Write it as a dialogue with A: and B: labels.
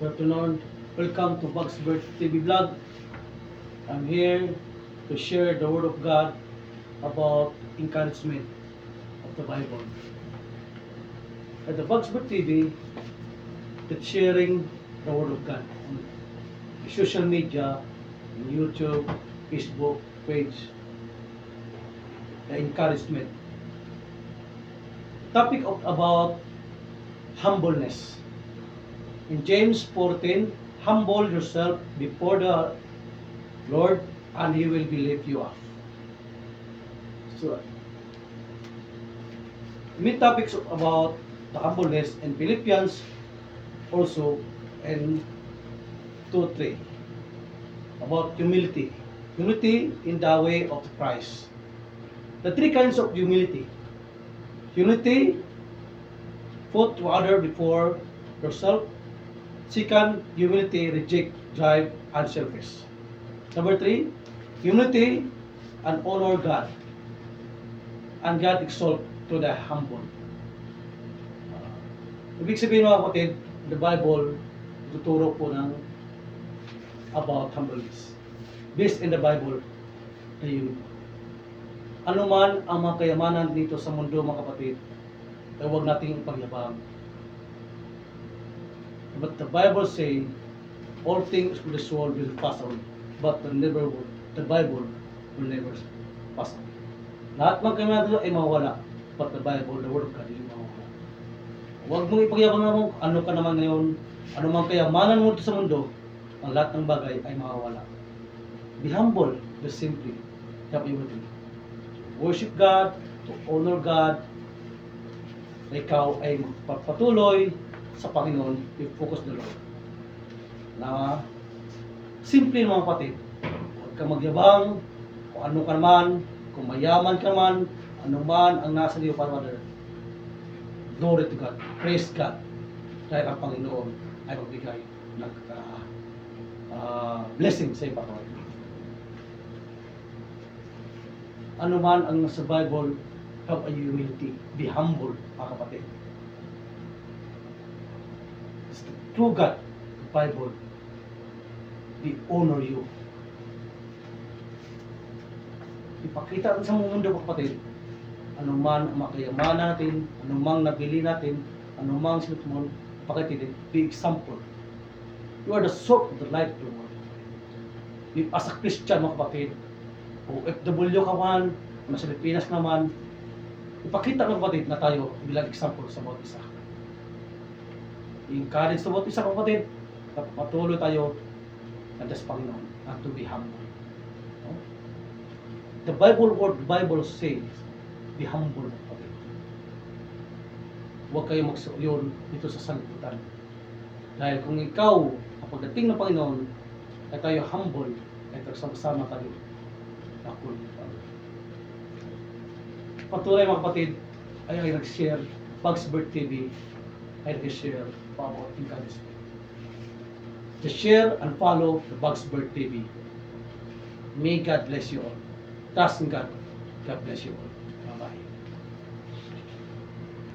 A: Good afternoon. Welcome to Bugs Bird TV vlog. I'm here to share the Word of God about encouragement of the Bible. At the Bugs Bird TV, it's sharing the Word of God on social media, on YouTube, Facebook page, the encouragement. Topic about humbleness. In James 14, humble yourself before the Lord and He will lift you up. So, main topics about the humbleness in Philippians also in 2:3 about humility. Humility in the way of Christ. The three kinds of humility. Humility, put to other before yourself. Second, humility, reject, drive, and selfish. Number three, humility and honor God. And God exalt to the humble. Ibig sabihin mga kapatid, the Bible, tuturo po ng about humbleness. Based in the Bible, the humility. Ano man ang mga kayamanan dito sa mundo mga kapatid, ay huwag nating ipagyabang. But the Bible say, all things of this world will pass away, but the Bible will never pass away. Lahat ng kayamanan dito ay mawawala, but the Bible, the Word of God, hindi mawawala. Huwag mong ipagyabang naman ano ka naman ngayon, ano mang kayamanan mo sa mundo, ang lahat ng bagay ay mawawala. Be humble, be simply, have humility. Worship God, to honor God, na ikaw ay magpapatuloy sa Panginoon, i-focus the Lord. Na simple mga kapatid, huwag kang magyabang, kung ano ka naman, kung mayaman ka naman, ano man ang nasa iyo, Father. Glory to God, praise God, dahil ang Panginoon ay magbigay ng blessing sa iyo, Panginoon. Ano man ang nasa Bible, have a humility, be humble, mga kapatid. True God, the Bible, we honor you. Ipakita sa mundo, kapatid, anuman ang makayamanan natin, anumang nabili natin, anumang sinut mo, pakita din, be example. You are the salt of the light of the world. As a Christian, mga kapatid, OFW ka man, nasa Pilipinas naman, ipakita ng kapatid na tayo bilang example sa bawat isa. I-encourage sa bawat isa, kapatid, na patuloy tayo nandiyan sa Panginoon and to be humble. No? The Bible says, be humble, kapatid. Huwag kayo magsuyon dito sa sanlibutan. Dahil kung ikaw, ang pagdating ng Panginoon, ay tayo humble, ay sama-sama tayo. Patuloy mga kapatid, ay nag-share, Bugs Bird TV, ay nag-share about encouragement. Just share and follow the Bugs Bird TV. May God bless you all. Trust in God. God bless you all.